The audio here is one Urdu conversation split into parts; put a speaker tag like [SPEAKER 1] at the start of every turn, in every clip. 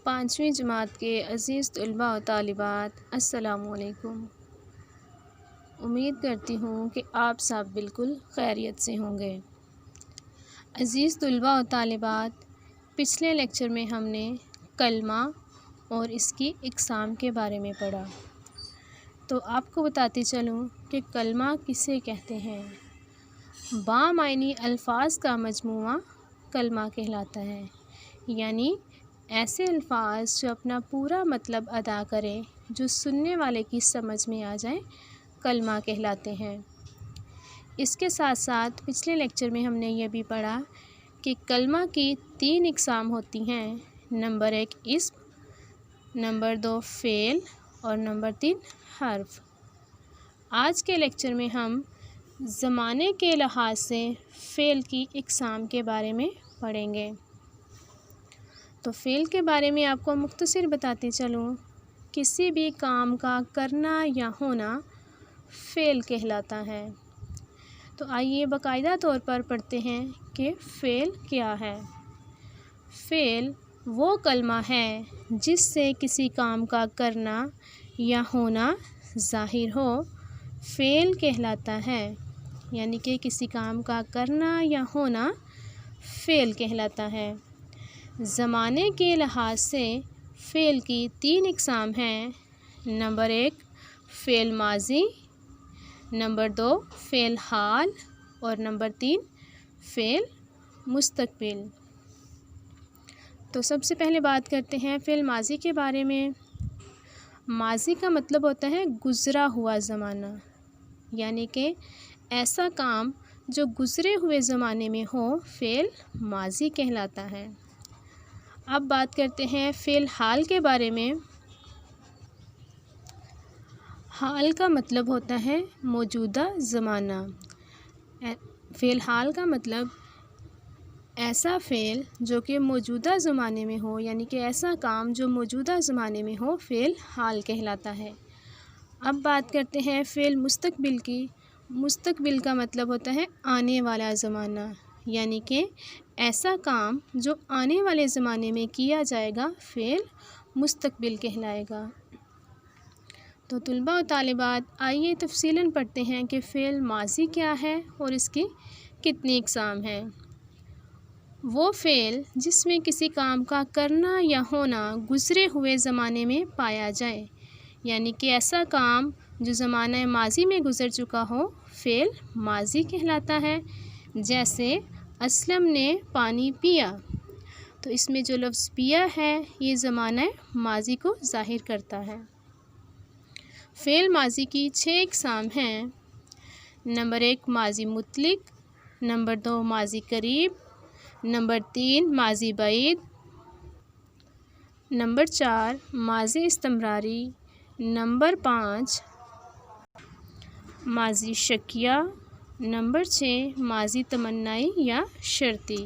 [SPEAKER 1] 5ویں جماعت کے عزیز طلباء و طالبات، السلام علیکم۔ امید کرتی ہوں کہ آپ سب بالکل خیریت سے ہوں گے۔ عزیز طلباء و طالبات، پچھلے لیکچر میں ہم نے کلمہ اور اس کی اقسام کے بارے میں پڑھا، تو آپ کو بتاتی چلوں کہ کلمہ کسے کہتے ہیں۔ بامعنی الفاظ کا مجموعہ کلمہ کہلاتا ہے، یعنی ایسے الفاظ جو اپنا پورا مطلب ادا کریں، جو سننے والے کی سمجھ میں آ جائیں، کلمہ کہلاتے ہیں۔ اس کے ساتھ ساتھ پچھلے لیکچر میں ہم نے یہ بھی پڑھا کہ کلمہ کی 3 اقسام ہوتی ہیں۔ نمبر 1 اسم، نمبر 2 فعل اور نمبر 3 حرف۔ آج کے لیکچر میں ہم زمانے کے لحاظ سے فعل کی اقسام کے بارے میں پڑھیں گے۔ تو فعل کے بارے میں آپ کو مختصر بتاتے چلوں، کسی بھی کام کا کرنا یا ہونا فعل کہلاتا ہے۔ تو آئیے باقاعدہ طور پر پڑھتے ہیں کہ فعل کیا ہے۔ فعل وہ کلمہ ہے جس سے کسی کام کا کرنا یا ہونا ظاہر ہو، فعل کہلاتا ہے۔ یعنی کہ کسی کام کا کرنا یا ہونا فعل کہلاتا ہے۔ زمانے کے لحاظ سے فعل کی 3 اقسام ہیں۔ نمبر 1 فعل ماضی، نمبر 2 فعل حال اور نمبر 3 فعل مستقبل۔ تو سب سے پہلے بات کرتے ہیں فعل ماضی کے بارے میں۔ ماضی کا مطلب ہوتا ہے گزرا ہوا زمانہ، یعنی کہ ایسا کام جو گزرے ہوئے زمانے میں ہو، فعل ماضی کہلاتا ہے۔ اب بات کرتے ہیں فعل حال کے بارے میں۔ حال کا مطلب ہوتا ہے موجودہ زمانہ۔ فعل حال کا مطلب ایسا فعل جو کہ موجودہ زمانے میں ہو، یعنی کہ ایسا کام جو موجودہ زمانے میں ہو، فعل حال کہلاتا ہے۔ اب بات کرتے ہیں فعل مستقبل کی۔ مستقبل کا مطلب ہوتا ہے آنے والا زمانہ، یعنی کہ ایسا کام جو آنے والے زمانے میں کیا جائے گا، فعل مستقبل کہلائے گا۔ تو طلباء و طالبات، آئیے تفصیلاً پڑھتے ہیں کہ فعل ماضی کیا ہے اور اس کی کتنی اقسام ہیں۔ وہ فعل جس میں کسی کام کا کرنا یا ہونا گزرے ہوئے زمانے میں پایا جائے، یعنی کہ ایسا کام جو زمانہ ماضی میں گزر چکا ہو، فعل ماضی کہلاتا ہے۔ جیسے اسلم نے پانی پیا، تو اس میں جو لفظ پیا ہے یہ زمانہ ماضی کو ظاہر کرتا ہے۔ فعل ماضی کی 6 اقسام ہیں۔ نمبر 1 ماضی مطلق، نمبر 2 ماضی قریب، نمبر 3 ماضی بعید، نمبر 4 ماضی استمراری، نمبر 5 ماضی شکیہ، نمبر 6 ماضی تمنائی یا شرطی۔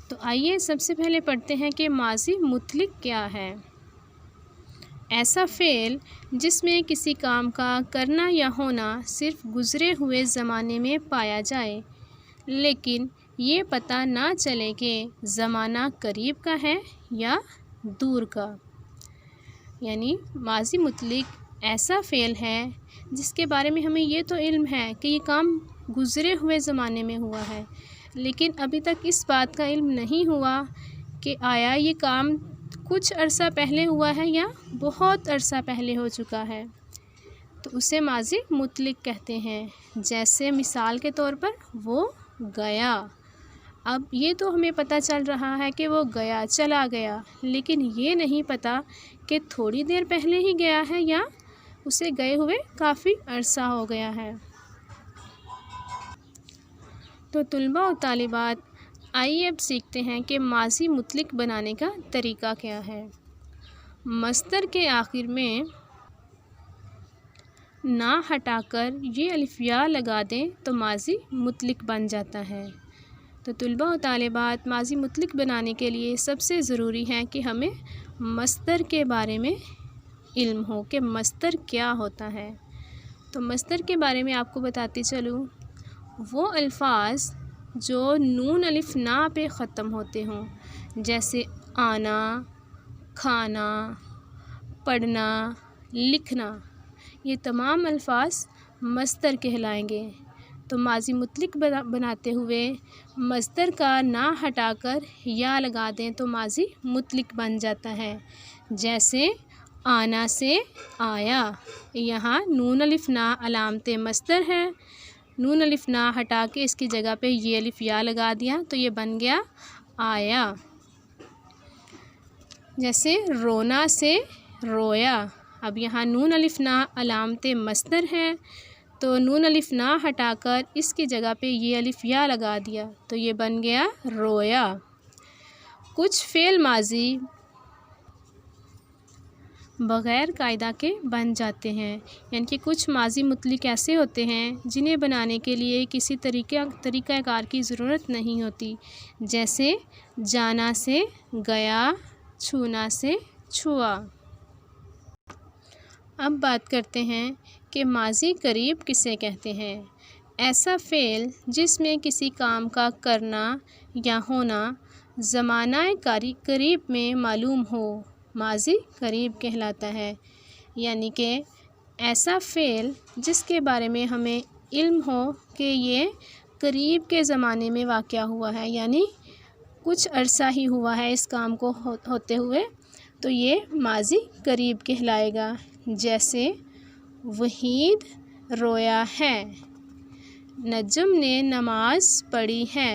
[SPEAKER 1] تو آئیے سب سے پہلے پڑھتے ہیں کہ ماضی مطلق کیا ہے۔ ایسا فعل جس میں کسی کام کا کرنا یا ہونا صرف گزرے ہوئے زمانے میں پایا جائے، لیکن یہ پتہ نہ چلے کہ زمانہ قریب کا ہے یا دور کا۔ یعنی ماضی مطلق ایسا فعل ہے جس کے بارے میں ہمیں یہ تو علم ہے کہ یہ کام گزرے ہوئے زمانے میں ہوا ہے، لیکن ابھی تک اس بات کا علم نہیں ہوا کہ آیا یہ کام کچھ عرصہ پہلے ہوا ہے یا بہت عرصہ پہلے ہو چکا ہے، تو اسے ماضی مطلق کہتے ہیں۔ جیسے مثال کے طور پر وہ گیا۔ اب یہ تو ہمیں پتہ چل رہا ہے کہ وہ گیا، چلا گیا، لیکن یہ نہیں پتہ کہ تھوڑی دیر پہلے ہی گیا ہے یا اسے گئے ہوئے کافی عرصہ ہو گیا ہے۔ تو طلباء و طالبات، آئیے اب سیکھتے ہیں کہ ماضی مطلق بنانے کا طریقہ کیا ہے۔ مصدر کے آخر میں نہ ہٹا کر یہ الف یا لگا دیں تو ماضی مطلق بن جاتا ہے۔ تو طلباء و طالبات، ماضی مطلق بنانے کے لیے سب سے ضروری ہے کہ ہمیں مصدر کے بارے میں علم ہو کہ مصدر کیا ہوتا ہے۔ تو مصدر کے بارے میں آپ کو بتاتی چلوں، وہ الفاظ جو نون الف نا پہ ختم ہوتے ہوں، جیسے آنا، کھانا، پڑھنا، لکھنا، یہ تمام الفاظ مصدر کہلائیں گے۔ تو ماضی مطلق بناتے ہوئے مصدر کا نا ہٹا کر یا لگا دیں تو ماضی مطلق بن جاتا ہے۔ جیسے آنا سے آیا، یہاں نون الف نا علامت مصدر ہے، نون الف نا ہٹا کے اس کی جگہ پہ یہ الف یا لگا دیا تو یہ بن گیا آیا۔ جیسے رونا سے رویا، اب یہاں نون الف نا علامت مصدر ہے تو نون الف نا ہٹا کر اس کی جگہ پہ یہ الف یا لگا دیا تو یہ بن گیا رویا۔ کچھ فعل ماضی بغیر قاعدہ کے بن جاتے ہیں، یعنی کہ کچھ ماضی مطلق ایسے ہوتے ہیں جنہیں بنانے کے لیے کسی طریقہ کار کی ضرورت نہیں ہوتی۔ جیسے جانا سے گیا، چھونا سے چھوا۔ اب بات کرتے ہیں کہ ماضی قریب کسے کہتے ہیں۔ ایسا فعل جس میں کسی کام کا کرنا یا ہونا زمانہ قریب میں معلوم ہو، ماضی قریب کہلاتا ہے۔ یعنی کہ ایسا فعل جس کے بارے میں ہمیں علم ہو کہ یہ قریب کے زمانے میں واقع ہوا ہے، یعنی کچھ عرصہ ہی ہوا ہے اس کام کو ہوتے ہوئے، تو یہ ماضی قریب کہلائے گا۔ جیسے وحید رویا ہے، نجم نے نماز پڑھی ہے۔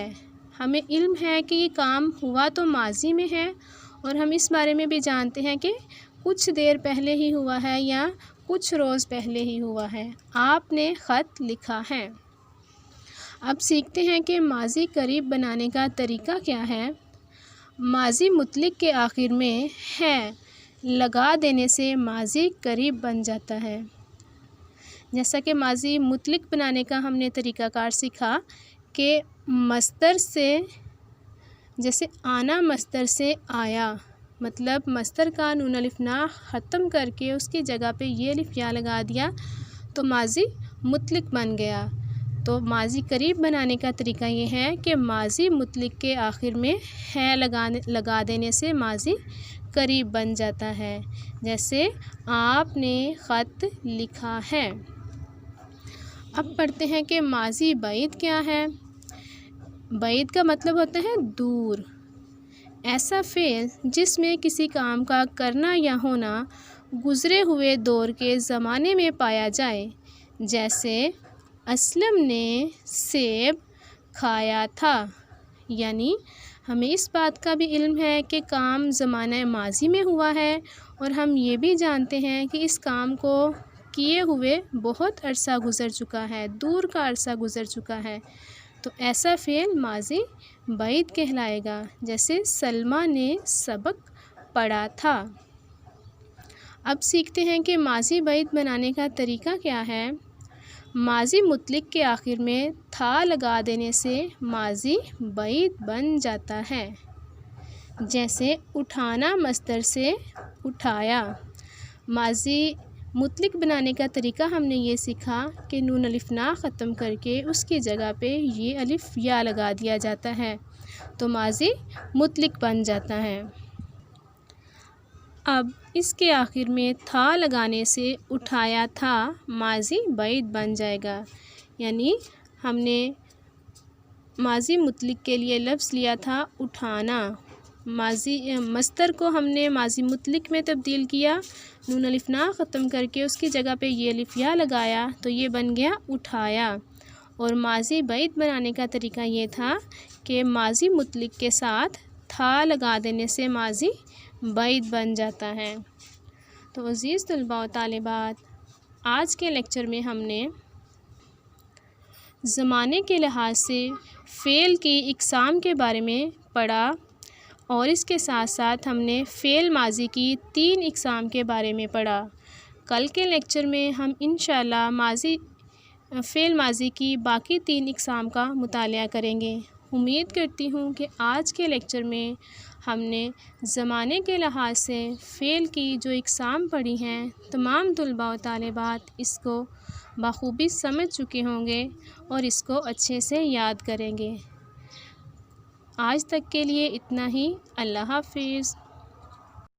[SPEAKER 1] ہمیں علم ہے کہ یہ کام ہوا تو ماضی میں ہے، اور ہم اس بارے میں بھی جانتے ہیں کہ کچھ دیر پہلے ہی ہوا ہے یا کچھ روز پہلے ہی ہوا ہے۔ آپ نے خط لکھا ہے۔ اب سیکھتے ہیں کہ ماضی قریب بنانے کا طریقہ کیا ہے۔ ماضی مطلق کے آخر میں ہے لگا دینے سے ماضی قریب بن جاتا ہے۔ جیسا کہ ماضی مطلق بنانے کا ہم نے طریقہ کار سیکھا کہ مصدر سے، جیسے آنا مصدر سے آیا، مطلب مصدر کا نون الف نا ختم کر کے اس کی جگہ پہ یہ الف یا لگا دیا تو ماضی مطلق بن گیا۔ تو ماضی قریب بنانے کا طریقہ یہ ہے کہ ماضی مطلق کے آخر میں ہے لگا دینے سے ماضی قریب بن جاتا ہے۔ جیسے آپ نے خط لکھا ہے۔ اب پڑھتے ہیں کہ ماضی بعید کیا ہے۔ بعید کا مطلب ہوتا ہے دور۔ ایسا فعل جس میں کسی کام کا کرنا یا ہونا گزرے ہوئے دور کے زمانے میں پایا جائے۔ جیسے اسلم نے سیب کھایا تھا، یعنی ہمیں اس بات کا بھی علم ہے کہ کام زمانہ ماضی میں ہوا ہے، اور ہم یہ بھی جانتے ہیں کہ اس کام کو کیے ہوئے بہت عرصہ گزر چکا ہے، دور کا عرصہ گزر چکا ہے، تو ایسا فعل ماضی بعید کہلائے گا۔ جیسے سلمیٰ نے سبق پڑھا تھا۔ اب سیکھتے ہیں کہ ماضی بعید بنانے کا طریقہ کیا ہے۔ ماضی مطلق کے آخر میں تھا لگا دینے سے ماضی بعید بن جاتا ہے۔ جیسے اٹھانا مصدر سے اٹھایا۔ ماضی مطلق بنانے کا طریقہ ہم نے یہ سیکھا کہ نون الف نا ختم کر کے اس کی جگہ پہ یہ الف یا لگا دیا جاتا ہے تو ماضی مطلق بن جاتا ہے۔ اب اس کے آخر میں تھا لگانے سے اٹھایا تھا ماضی بعید بن جائے گا، یعنی ہم نے ماضی مطلق کے لیے لفظ لیا تھا اٹھانا، مصدر کو ہم نے ماضی مطلق میں تبدیل کیا، نون الف نا ختم کر کے اس کی جگہ پہ یہ الف یا لگایا تو یہ بن گیا اٹھایا۔ اور ماضی بعید بنانے کا طریقہ یہ تھا کہ ماضی مطلق کے ساتھ تھا لگا دینے سے ماضی بعید بن جاتا ہے۔ تو عزیز طلباء و طالبات، آج کے لیکچر میں ہم نے زمانے کے لحاظ سے فعل کی اقسام کے بارے میں پڑھا، اور اس کے ساتھ ساتھ ہم نے فعل ماضی کی 3 اقسام کے بارے میں پڑھا۔ کل کے لیکچر میں ہم انشاءاللہ فعل ماضی کی باقی 3 اقسام کا مطالعہ کریں گے۔ امید کرتی ہوں کہ آج کے لیکچر میں ہم نے زمانے کے لحاظ سے فعل کی جو اقسام پڑھی ہیں تمام طلباء و طالبات اس کو بخوبی سمجھ چکے ہوں گے اور اس کو اچھے سے یاد کریں گے۔ آج تک کے لیے اتنا ہی۔ اللہ حافظ۔